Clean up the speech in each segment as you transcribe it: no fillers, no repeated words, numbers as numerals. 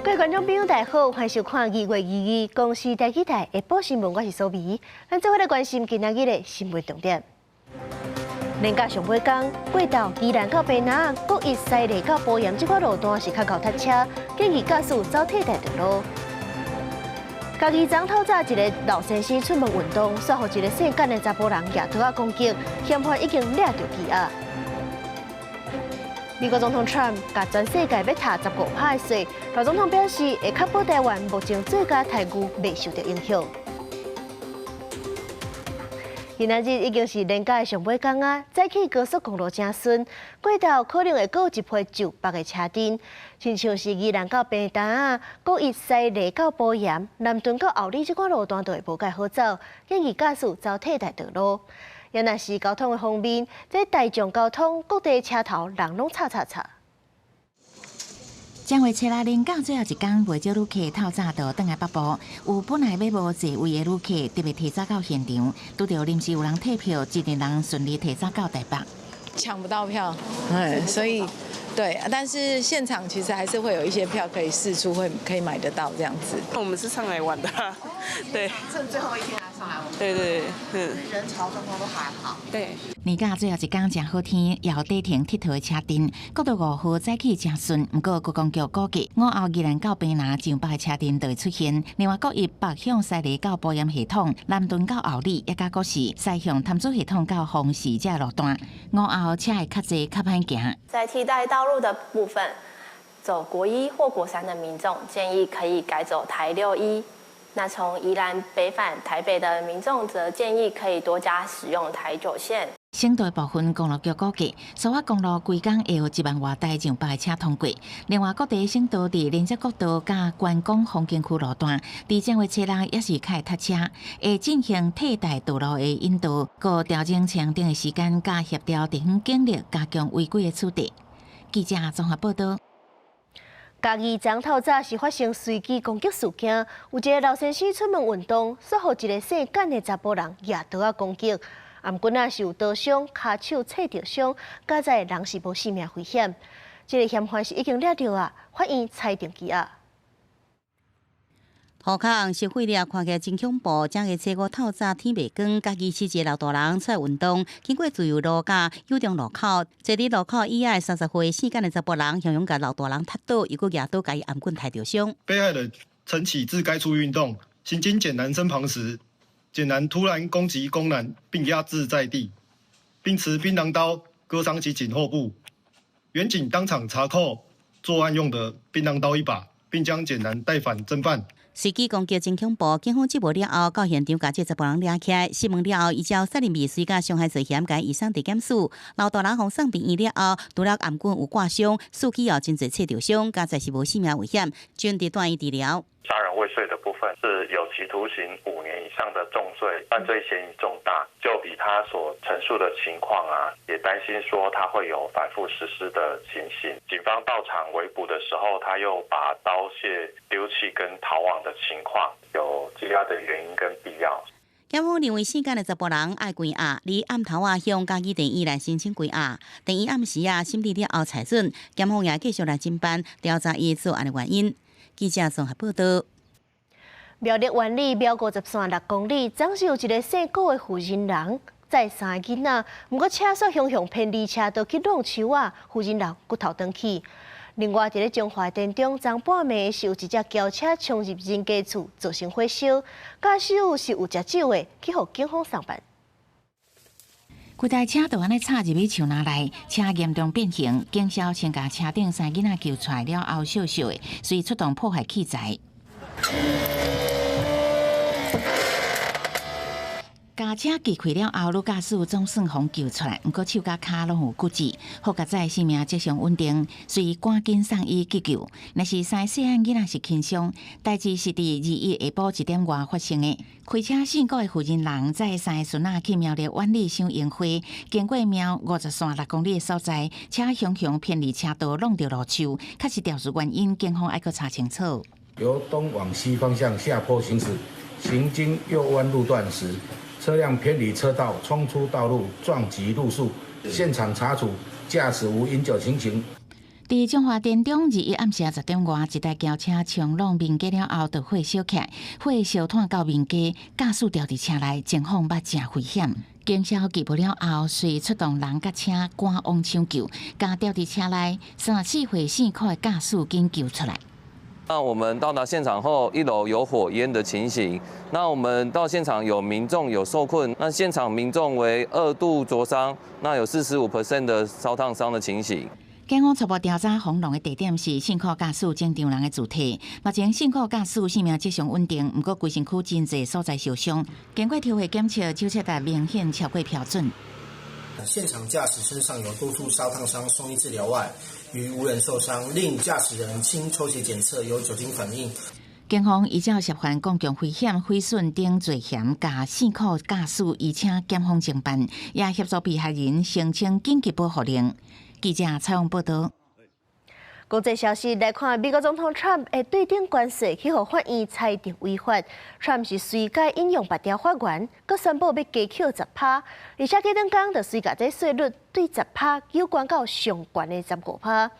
各位观众朋友，大家好，欢迎收看2月2日公视台记台下晡新闻，我是苏眉。咱做伙来关心今仔日的新闻重点。连假上尾工，过道宜兰到卑南，国一西里到埔盐这块路段是较够塞车，建议驾驶走替代道路。家己昨透早一个老先生出门运动，煞互一个性感的查甫人举刀仔攻击，嫌犯已经抓到羁押。美国总统 Trump 甲全世界要查15趴的税，老总统表示会确保台湾目前最佳待遇未受到影响。今仔日已经是连假的上尾工啊，早起高速公路正顺，过道可能会有一批就北的车阵，亲像是宜兰到平潭啊，国一西里到埔盐、南屯到后里这款路段都会无介好走，建议驾驶走替代道路。也若是交通的方面，在大众交通各地车头人拢吵。将会车拉连假最后一天，袂少旅客透早就倒来北部。有本来要无座位的旅客，特别提早到现场，拄到临时有人退票，一个人顺利提早到台北。抢不到票，所以对，但是现场其实还是会有一些票可以试出，可以买得到这样子。我们是上来玩的，对。趁最后一天来上来玩。对，人潮状况都还好。对。年假最后一天真好天，也有地停佚佗的车阵，国道5号早起真顺。不过，国公局估计5号宜兰到卑南上北的车阵就会出现。另外，国一北向西里到埔盐系统、南屯到后里，也甲国是西向潭子系统到红市这路段，5号车会较济较歹行。在替代道路的部分，走国一或国3的民众建议可以改走台61。那从宜兰北返台北的民众则建议可以多加使用台9线。省道部分公路局估计，苏澳公路规工会有1万外台上北的车通过。另外，各地省道伫连接国道甲关公风景区路段，伫正月车人也是开塞车，会进行替代道路的引导，搁调整车顶的时间，甲协调地方警力，加强违规的处理。记者综合报道。嘉义昨透早是发生随机攻击事件，有一个老先生出门运动，煞互一个性感的查甫人举刀仔攻击，毋过也是有刀伤、骹手切着伤，加在人是无性命危险。这个嫌犯是已经抓到啊，法院裁定羁押。涂骹红是血了，看起来真恐怖。正月初5透早天未光，家己是一个老大人出来运动，经过自由路甲友中路口，坐伫路口以外30岁性感的查甫人，向甲老大人踢倒，又搁举刀甲伊颔棍抬着伤。被害人陈启至该处运动，行经简男身旁时，简男突然攻击公男，并压制在地，并持槟榔刀割伤其颈后部。员警当场查扣作案用的槟榔刀1把，并将简男带返侦办。随机攻击真恐怖，警方接报了后，到现场，把这查甫人抓起来。讯问了后，依照杀人未遂甲伤害罪嫌，甲伊移送地检署。老大人互送病院了后，除了颔棍有挂伤，手机后真侪切着伤，加在是无性命危险，准伫断医治疗。杀人未遂的部分是有期徒刑5年以上的重罪，犯罪嫌疑重大。就以他所陈述的情况啊，也担心说他会有反复实施的情形。警方到场围捕的时候，他又把刀械丢弃跟逃亡的情况，有羁押的原因跟必要。检方认为性感的查甫人爱关押，离暗头啊向嘉义地院来申请关押。等伊暗时啊审理了后裁准，检方也继续来侦办调查伊作案的原因。记者综合报道。苗栗湾里苗536公里，总是有一个姓顾的负责人载3个囡仔，不过车速向偏离车道去弄树啊，负责人骨头断去。另外，伫咧中华田中，昨半暝是有一只轿车冲入人家厝，造成火烧。驾驶是有食酒的，去互警方上班。规台车就安尼插入去树林内，车严重变形，警消先把车顶3个囡仔救出来了后，笑笑的，随出动破坏器材。驾车击溃了后，女驾驶总算互救出来，不过手甲骹拢有骨折，好在在性命迹象稳定，随赶紧送医急救。若是3个细汉囡仔是轻伤，代志是伫2日下晡1点外发生的。开车4个的负责人载3个孙仔去苗栗湾里赏樱花，经过苗53 6公里的所在，车向偏离车道，弄到路树，确实肇事原因，警方还要查清楚。由东往西方向下坡行驶，行经右弯路段时，车辆偏离车道，冲出道路，撞击路树。现场查处驾驶无饮酒情形。伫中华电中日暗时10点外，一台轿车冲浪面街了后，就火烧起来，火烧炭到面街，驾驶掉伫车内，情况捌真危险。经消缉捕了后，随出动人甲车赶往抢救，甲掉伫车内34岁4苦的驾驶紧救出来。那我们到达现场后，1楼有火焰的情形。那我们到现场有民众有受困，那现场民众为2度灼伤，那有45% 的烧烫伤的情形。警方初步调查，轰隆的地点是信科驾驶正常人的主体。目前信科驾驶性命迹象稳定，不过规身躯真侪所在受伤。经过抽血检测，酒测值明显超过标准。现场驾驶身上有多处烧烫伤，送医治疗外，余无人受伤。另驾驶人经抽血检测有酒精反应。警方依照涉嫌公共危险、毁损等罪嫌，甲4苦驾驶移请检方侦办，也协助被害人申请紧急保护令。记者采访报道。国际消息来看，美国总统 Trump 的对顶关税去予法院裁定违法。Trump 是随改引用8条法源，佮宣布要加扣10%，而且过两天就随甲这税率对10%有关到上悬的15%。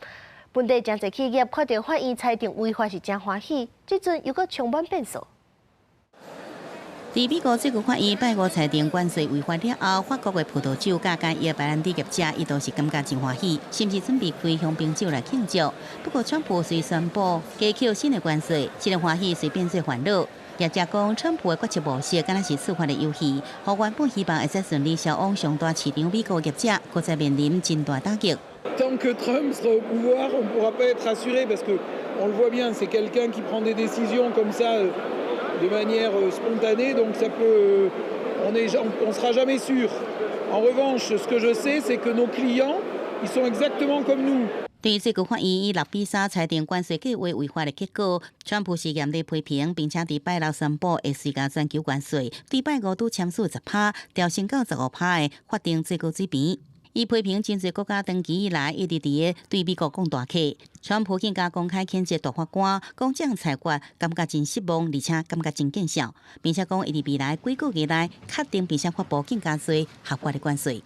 本地真侪企业看到法院裁定违法是真欢喜，即阵又佮充满变数。伫美国最高法院拜五裁定关税违法了后，法国的葡萄酒加业白兰地业者一度是感觉真欢喜，甚至准备开香槟酒来庆祝。不过，川普虽宣布加扣新的关税，这个欢喜随变做烦恼。业者讲，川普的决策模式敢若是司法的游戏，互原本希望会使顺利销往上大市场美国业者，搁再面临真大打击。Tant que Trump sera au pouvoir, on ne pourra pas être rassuré parce que on le voit bien, c'est quelqu'un qui prend des décisions comme ça de manière spontanée, donc ça peut, on sera jamais sûr. En revanche, ce que je sais, c'est que nos clients, ils sont exactement comme nous. 对于最高法院以6-3裁定关税计划违法的结果，川普是严厉批评，并且伫拜六宣布会随家全球关税，对拜五都签署10%，调升到15%的法定最高水平。伊批评真侪国家长期以来一直伫对美国讲大客，川普更加公开谴责大法官，讲这样裁决感觉真失望，而且感觉真见效，并且讲伊伫未来几个月内确定并且发布更加多合法的关税。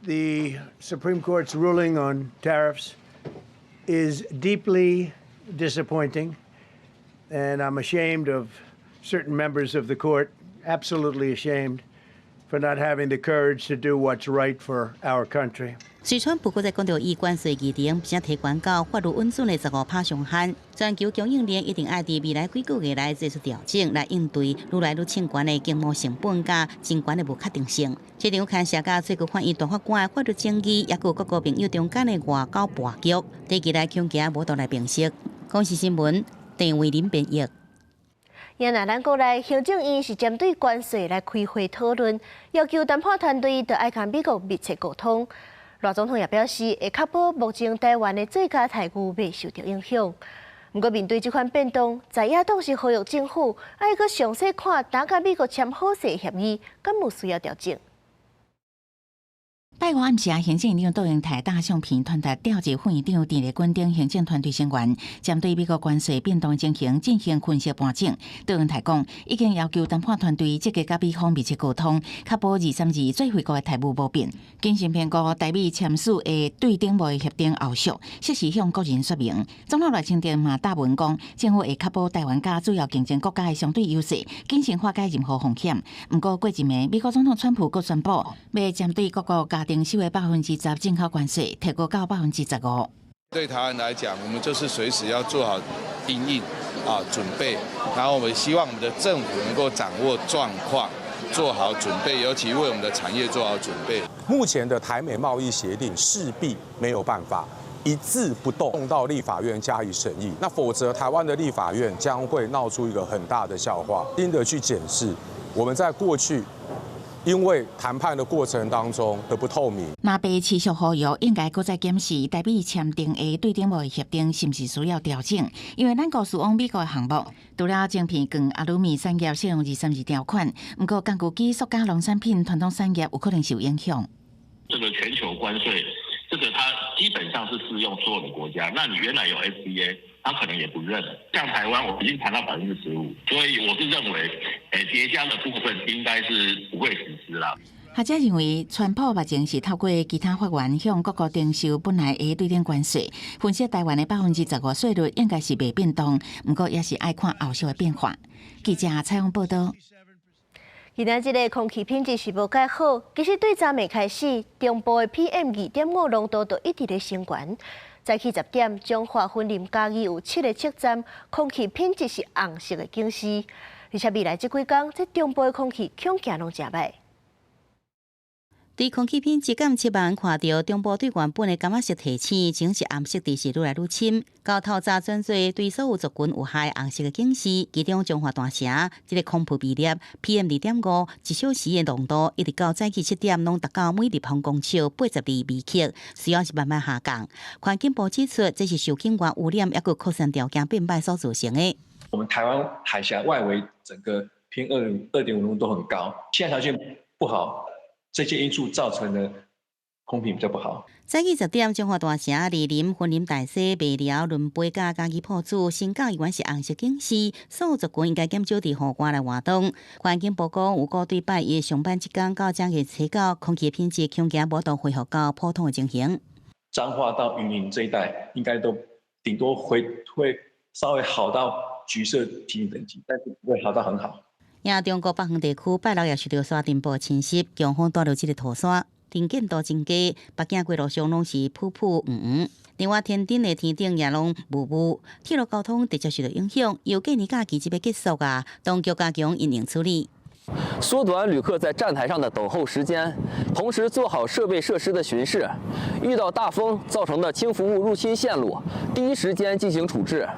The Supreme Court's ruling on tariffs is deeply disappointing, and I'm ashamed of certain members of the court, absolutely ashamed, for not having the courage to do what's right for our country. 虽川普搁再讲到以关税议程，并且提悬到法律稳准的15%上限，全球供应链一定爱伫未来几个月来做出调整，来应对愈来愈清悬的经贸成本加真悬的不确定性。这场牵涉到最高法院大法官的法律争议，也有各个朋友中间的外交博局，短期来恐惊无度来平息。公视新闻郑伟林编译。今仔咱国内行政院是针对关税来开会讨论，要求谈判团队要爱甲美国密切沟通。赖总统也表示，会确保目前台湾的最佳待遇袂受到影响。不过，面对这款变动，在野党是呼吁政府爱去详细看哪甲美国签好势协议，敢有需要调整。拜五暗时，行政院导演台大相片团队调集副院长陈立军等行政团队成员，针对美国关税变动情形进行分析盘整。导演台讲，已经要求谈判团队积极甲美方密切沟通，确保232最惠国的台务无变。经审评估台美签署的对顶贸易协定后续，适时向国人说明。总统赖清德嘛答问讲，政府会确保台湾甲主要竞争国家的相对优势，谨慎化解任何风险。不过过一暝，美国总统川普阁宣布，要针对各个家庭收的10%进口关税提高到15%。对台湾来讲，我们就是随时要做好因应准备，然后我们希望我们的政府能够掌握状况，做好准备，尤其为我们的产业做好准备。目前的台美贸易协定势必没有办法一字不动到立法院加以审议，那否则台湾的立法院将会闹出一个很大的笑话。应得去检视我们在过去因为谈判的过程当中的不透明，那被持续呼吁应该搁再检视台美签订的对顶贸易协定是不是需要调整？因为咱国输往美国的项目，除了晶片跟阿鲁米产业适用232条款，不过钢骨机、塑胶农产品、传统产业有可能受影响。这个全球关税，这个它基本上是适用所有的国家。那你原来有 FTA， 它可能也不认。像台湾，我已经谈到15%，所以我是认为，叠加的部分应该是不会实施啦。学者认为，川普目前是透过其他法院向各国征收本来的对等关税，分析台湾的15%税率应该是未变动，不过也是爱看后续的变化。记者采访报道。今仔日的空气品质是无介好，其实对昨暝开始，中部的 PM2.5浓度就一直咧升悬。早起10点，彰化云林嘉义有7个测站，空气品质是红色的警示。而且未来这几天，这中部的空气恐惊拢真歹。伫空气品质监测网看到，中部对原本的感觉色提醒，情是暗色地势愈来愈深。到透早转做对所有族群有害红色的警示，其中彰化大城这个空扑比例 PM2.5 1小时的浓度，一直到早起7点，拢达到每立方公尺82微克，虽然是慢慢下降。环境部指出，这是受景观污染抑个扩散条件变坏所造成的。我们台湾海峡外围整个PM2.5浓度都很高，气象条件不好。这些因素造成的空品比较不好。早起10点，彰化大城、梨林、云林大溪、麦寮、仑背、甲嘉义埔子、新港依然是红色警示，所有族群应该减少伫户外来活动。环境部讲，有个对拜一上班1天到正月初9，空气品质恐惊无到恢复到普通的情形。彰化到云林这一带，应该都顶多会稍微好到橘色提醒等级，但是不会好到很好。也中国北方地区拜六也受到沙尘暴侵袭，强风带入这个土沙，能见度增加，北京街路上拢是铺黄。另外，天顶的天顶也拢雾，铁路交通直接受到影响。由过年假期即要结束啊，当局加强因应处理。缩短旅客在站台上的等候时间，同时做好设备设施的巡视。遇到大风造成的轻浮物入侵线路，第一时间进行处置。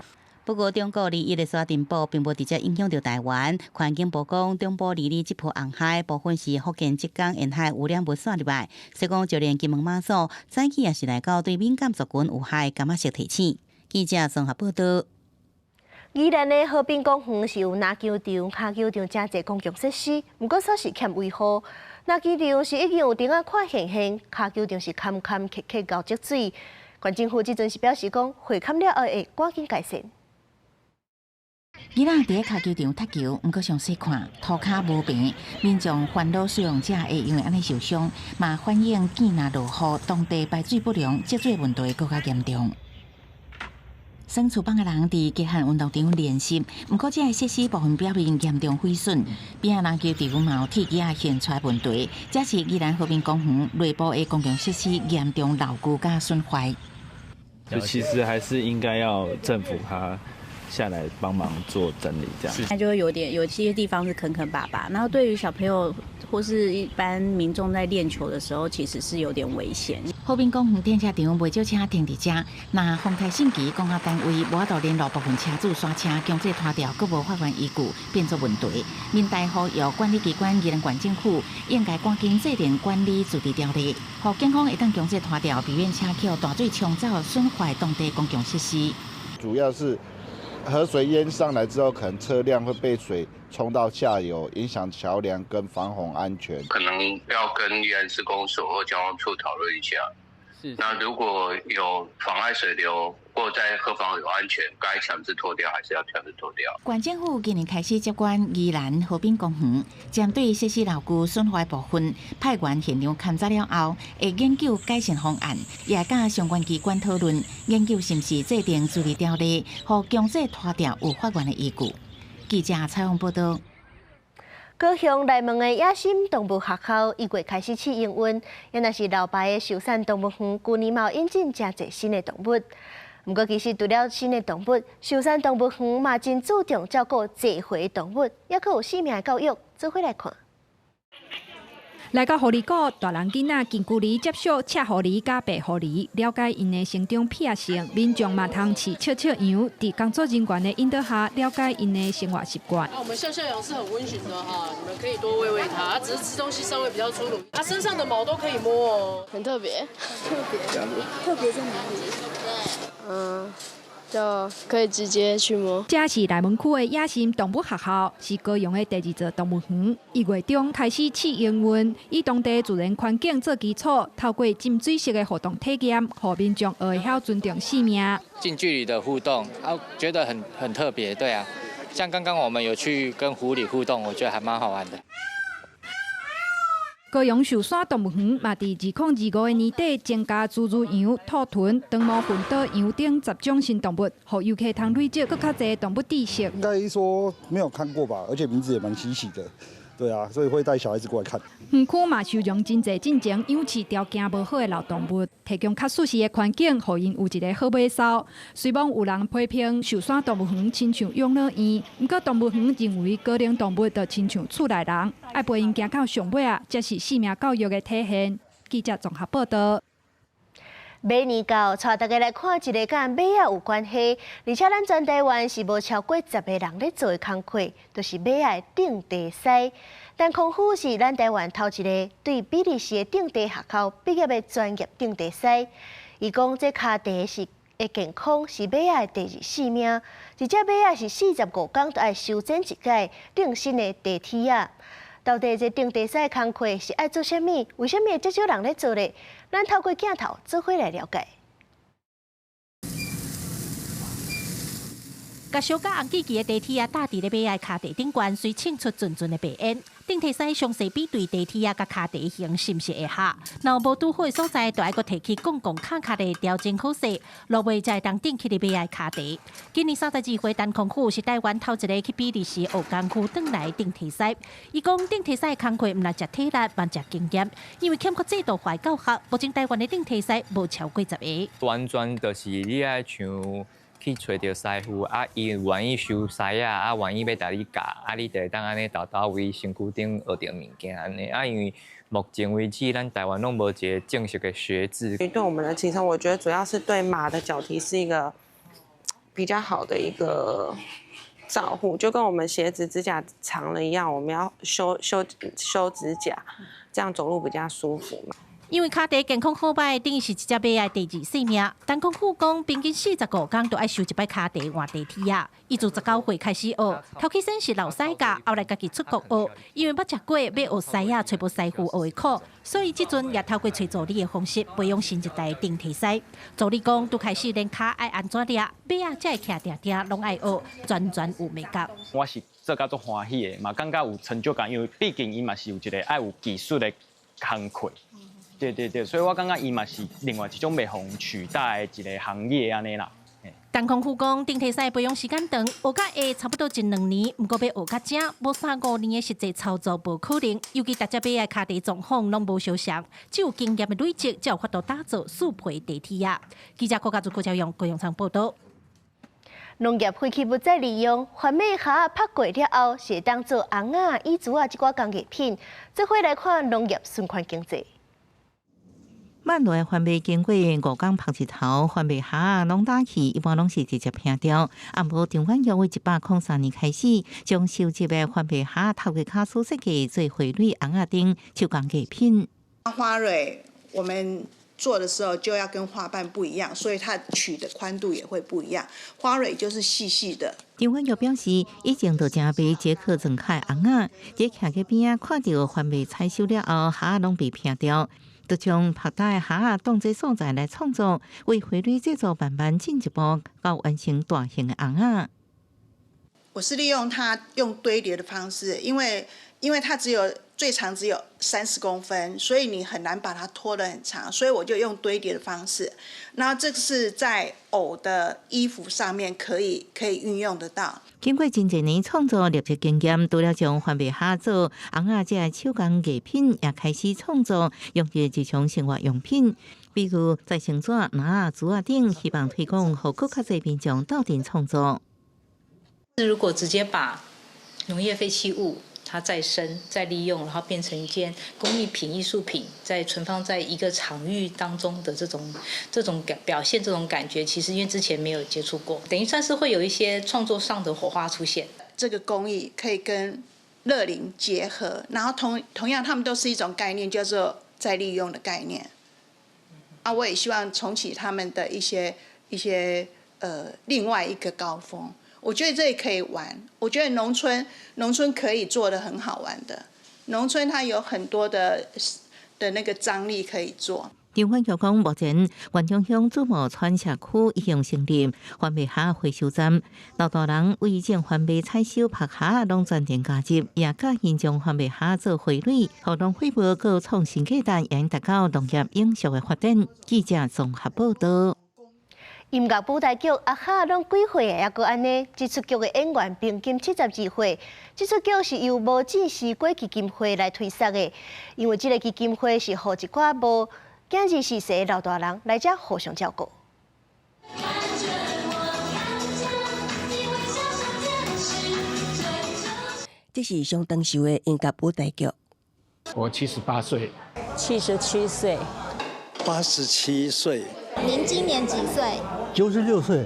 不过，中国21的沙尘暴并无直接影响到台湾。环境部讲，中部22这波红海部分是福建、浙江沿海污染物散入来，所以讲就连金门马祖早起也是来到对敏感族群有害感觉色提醒。记者综合报道。宜兰的和平公园是有篮球场、卡球场真侪公共设施，不过煞是欠维护。篮球场是已经有顶仔看现，卡球场是坎坷到积水。县政府即阵是表示讲，会勘了后会赶紧改善。伊人伫卡球场踢球，毋过详细看涂骹无平，民众烦恼使用者会因为安尼受伤，嘛反映见若落雨，当地排水不良，积水问题更加严重。生厝帮的人伫极限运动场练习，毋过这个设施部分表面严重毁损，边仔篮球场嘛有铁架现出问题，这是宜兰和平公园内部的公共设施严重老旧甲损坏。就其实还是应该要政府他下来帮忙做整理，这样。那就会有些地方是坑巴巴，然后对于小朋友或是一般民众在练球的时候，其实是有点危险。和平公园电车场袂少车停伫遮，那风台信期公家单位无法度联络部分车主刷车，强制拖掉，佫无法源依据，变作问题。民代呼吁管理机关宜兰县政府应该赶紧制定管理自治条例，互警方会当强制拖掉避免车桥大水冲走，损坏当地公共设施。主要是河水淹上来之后，可能车辆会被水冲到下游，影响桥梁跟防洪安全。可能要跟宜兰市公所或交通处讨论一下。那如果有妨碍水流或在河防有安全，该强制脱掉还是要强制脱掉。县政府今年开始接管宜兰和平公园，针对设施老旧损坏部分，派员现场勘察了后，会研究改善方案，也甲相关机关讨论，研究是毋是制定自治条例，互强制拖掉有法源的依据。记者采访报道。高雄内门的野心动物学校1月开始试营运，也那是老牌的寿山动物园，去年嘛引进真侪新的动物。不过，其实除了新的动物，寿山动物园嘛真注重照顾济岁动物，也佫有生命教育。做伙来看。来到狐狸谷，大人囡仔近距离接触赤狐狸甲白狐狸，了解因的成长癖性。民众嘛通饲笑笑羊，伫工作人员的引导下，了解因的生活习惯。我们笑笑羊是很温驯的哈，你们可以多喂喂它，它只是吃东西稍微比较粗鲁。它身上的毛都可以摸哦，很特别。特别在哪里？就可以直接去摸。这是内门区的野心动物学校，是高雄的第2座动物园。1月中开始试营运，以当地自然环境做基础，透过浸水式的活动体验，让民众学会晓尊重生命。近距离的互动，觉得很特别，对啊。像刚刚我们有去跟狐狸互动，我觉得还蛮好玩的。高雄寿山动物园嘛，伫2025年底增加猪乳羊、兔豚、长毛混岛羊等10种新动物，互游客通累积更较侪动物知识。应该说没有看过吧，而且名字也蛮稀奇的。 对啊，所以会带小孩子过来看。园区嘛收容真侪进前养饲条件无好的老动物，提供较舒适的环境，互因有一个好尾梢。虽然有人批评寿山动物园亲像养老院，不过动物园认为高龄动物就亲像厝内人，爱陪因行到上尾啊，才是生命教育的体现。记者综合报道。 马年到，带大家来看一个甲马仔有关系，而且咱全台湾是无超过10个人咧做的工课，就是马仔顶地师。但空虎是咱台湾头一个对比利时的顶地学校毕业的专业顶地师。伊讲这骹地是的健康是马仔的第二性命，一只马仔是45天都爱修剪一届顶新的地梯仔。 到底这顶地师工课是爱做啥物？为什么会这少人咧做咧？咱透过镜头做伙来了解。甲小甲红记记的地梯啊，搭伫咧马仔骹地顶悬，随庆出阵阵的白烟。顶体师详细比对地梯啊，甲骹地形是毋是会合？若无拄好的所在，就爱阁摕去公共卡卡的调整好势，落尾才会当顶起的马仔骹地。今年32岁陈空虎是台湾头一个去比利时学工区转来顶体师。伊讲顶体师的工课毋但食体力，嘛食经验，因为欠缺制度化教学，目前台湾的顶体师无超过10个。完全就是你爱像。 去找着师傅啊，伊愿意收师啊，愿意要带你教，啊，你就会当安尼豆豆为身躯顶学着物件安尼啊，因为目前为止，咱台湾拢无一个正式的学制。对我们的骑乘，我觉得主要是对马的脚蹄是一个比较好的一个照护，就跟我们鞋子指甲长了一样，我们要修指甲，这样走路比较舒服嘛。 因为骹地健康好歹，等于是一只马仔第二性命。陈空虎讲，平均45天都爱修一摆骹地换地梯啊。伊自19岁开始学，头起先是老师教，后来家己出国学。因为捌食过要学师啊，找无师傅学的苦，所以即阵也透过找助理的方式培养新一代顶体师。助理讲，拄开始连骹爱安怎抓，马仔才会徛定定，拢爱学，全有美感。我是做甲足欢喜的，嘛感觉有成就感，因为毕竟伊嘛是有一个爱有技术的工课。 对，所以我感觉伊嘛是另外一种袂互取代的一个行业安尼啦。陈空虎讲，顶体师培养时间长，学甲下差不多1-2年，不过要学甲正，无3-5年的实际操作无可能。尤其大只马的骹地状况拢无相像，只有经验的累积，才有法度打造速配地梯啊。记者郭家做郭朝阳、郭永昌报道。农业废弃物再利用，番麦虾拍过了后，是会当做红啊、椅子啊这寡工艺品。做伙来看农业循环经济。 慢落的番麦经过5天晒日头，番麦虾拢打起，一般拢是直接拼掉。按无中原约为103年开始，将收集的番麦虾透过卡苏设计做花蕊红啊丁手工艺品。花蕊我们做的时候就要跟花瓣不一样，所以它取的宽度也会不一样。花蕊就是细细的。中原约表示，以前就正被杰克郑凯红啊，伫徛喺边啊，看到番麦采收了后，虾拢被拼掉。 就将拍大虾当作素材来创作，为花蕊制作慢慢进一步到完成大型的红啊。我是利用它用堆叠的方式，因为它最长只有30公分，所以你很难把它拖得很长，所以我就用堆叠的方式。那这个是在偶的衣服上面可以运用得到。 经过真侪年创作历史经验，除了将番麦虾做红啊这手工艺品，也开始创作用于日常生活用品，比如在绳纸、拿竹啊等，希望推广互更较侪民众斗阵创作。如果直接把农业废弃物它再生、再利用，然后变成一件工艺品、艺术品，再存放在一个场域当中的这种表现、这种感觉，其实因为之前没有接触过，等于算是会有一些创作上的火花出现。这个工艺可以跟乐龄结合，然后同样，它们都是一种概念，叫做再利用的概念。我也希望重启他们的一些另外一个高峰。 我觉得这也可以玩。我觉得农村可以做得很好玩的。农村它有很多的那个张力可以做。中管局讲，目前元中乡祖母村社区已经成立番麦虾回收站，老大人为种番麦采收拍虾，拢全程加入，也甲因将番麦虾做回蕊，互农会部各创新价值，引达到农业永续的发展。记者综合报道。音乐舞台剧阿哈拢几岁啊？还阁安尼？这出剧的演员平均72岁。这出剧是由无尽时过基金会来推设的，因为这个基金会是互一寡无今日逝世的老大人来遮互相照顾。这是上长寿的音乐舞台剧。我78岁。77岁。87岁。您今年几岁？96岁。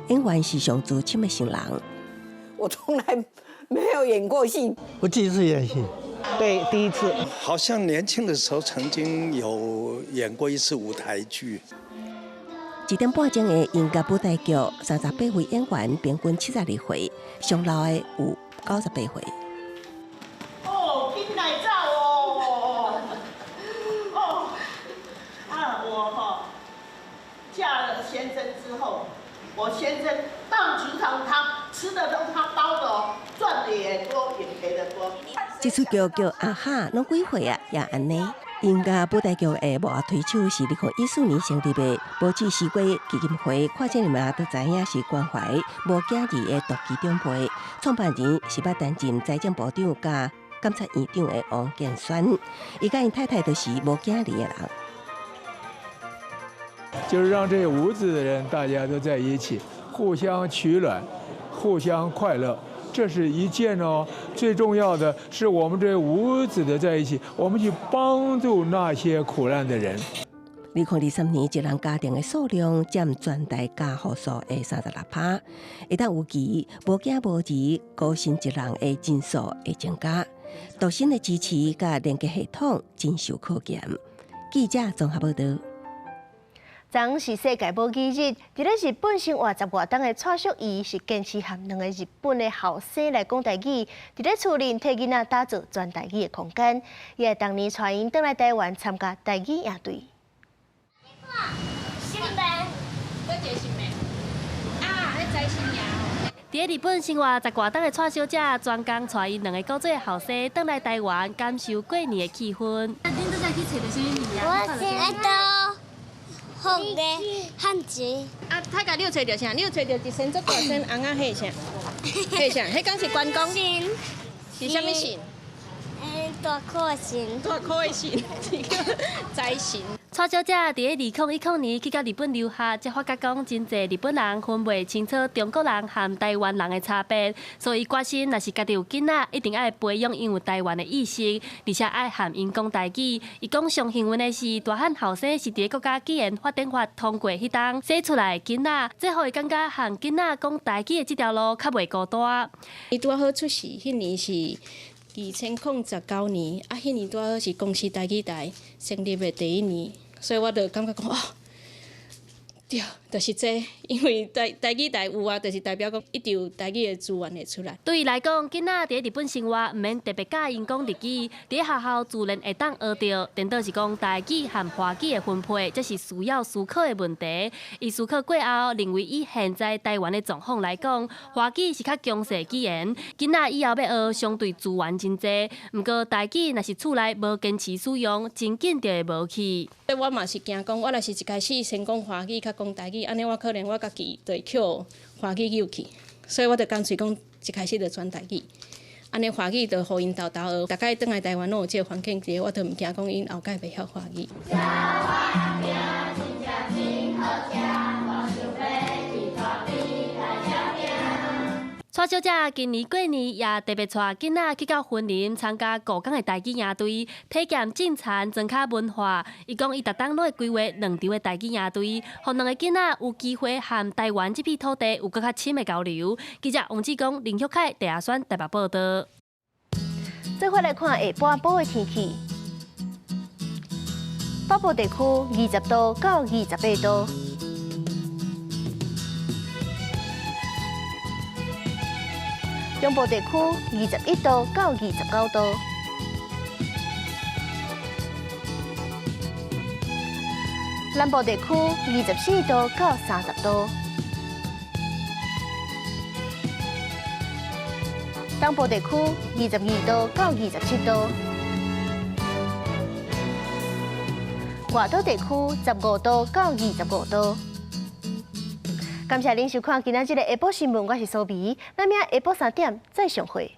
演员是上资深的新人。我从来没有演过戏，我第一次演戏。对，第一次。好像年轻的时候曾经有演过一次舞台剧。1点半钟的音乐舞台剧，38位演员，平均72岁，上老的有98岁。哦，紧来走哦！哦，啊，我嫁了先生之后，我先生棒球场他吃的都他包的哦，赚的也多，也赔的多。这出剧叫阿哈，拢几岁啊？也安尼。音乐舞台剧的幕后推手是2014年成立的无止时过基金会，看这里面都知影是关怀无囝儿的独居长辈。创办人是捌担任财政部长加监察院长的王建轩，伊甲因太太都是无囝儿的人。就是让这无子的人大家都在一起，互相取暖，互相快乐。这是一件哦，最重要的是我们这无子的在一起，我们去帮助那些苦难的人。2023年，一人家庭的数量占全台家户数的36%，一旦有期无囝无儿孤身一人的人数会增加。独身的支持甲连接系统真受考验。记者综合报道。昨是世界母鸡日，伫咧日本生活10外冬的蔡淑仪是坚持和2个日本的后生来讲台语，伫咧厝内替囡仔打造全台语的空间。伊也当年带因返来台湾参加台语野队。新兵，我一个新兵。啊，你知新名？伫日本生活10外冬的蔡小姐，专工带因2个古早后生返来台湾，感受过年的气氛。恁都在去找着啥物物啊？我是到。红的汉字啊，大概你有找到啥？你有找到一身做大身红啊？迄啥？迄啥？迄讲是关公。神。是啥物神？大颗的神。大颗的神，是叫财神。蔡小姐伫咧2010年去到日本留学，才发觉讲真侪日本人分袂清楚中国人和台湾人的差别，所以决心若是家己有囡仔，一定爱培养因有台湾的意识，而且爱和因讲台语。伊讲上幸运的是，大汉后生是伫咧国家语言发展法通过迄当生出来的囡仔，最互伊感觉和囡仔讲台语的这条路较袂孤单。伊拄好出世，迄年是2019年，啊，迄年拄好是公司台语台成立的第1年。所以我就感觉讲哦，对，就是这，因为台语台有啊，就是代表讲一定有台语的资源会出来。对伊来讲，囡仔伫日本生活，毋免特别教因讲日语，伫学校自然会当学到。颠倒是讲台语和华语的分配，这是需要思考的问题。伊思考过后，认为以现在台湾的状况来讲，华语是较强势语言，囡仔以后要学相对资源真济。毋过台语若是厝内无坚持使用，真紧就会无去。我嘛是惊讲，我若是一开始先讲华语，较讲台语，安尼我可能我家己就会扣华语语去，所以我就干脆讲一开始就转台语，安尼华语就互因豆学，大概转来台湾拢有这个环境伫，我就毋惊讲因后摆袂晓华语。蔡小姐今年过年也特别带囡仔去到云林参加故宫的台语野队，体验种田、庄脚文化。伊讲伊逐冬拢会规划2场的台语野队，互2个囡仔有机会和台湾这片土地有更较深的交流。记者王志光、林旭凯、第二选台北报道。再回来看下半晡的天气，北部地区20度到28度。中部地区21度到29度，南部地区24度到30度，东部地区22度到27度，外岛地区15度到25度。感谢您收看今仔日的下晡新闻，我是苏眉，咱明下晡3点再相会。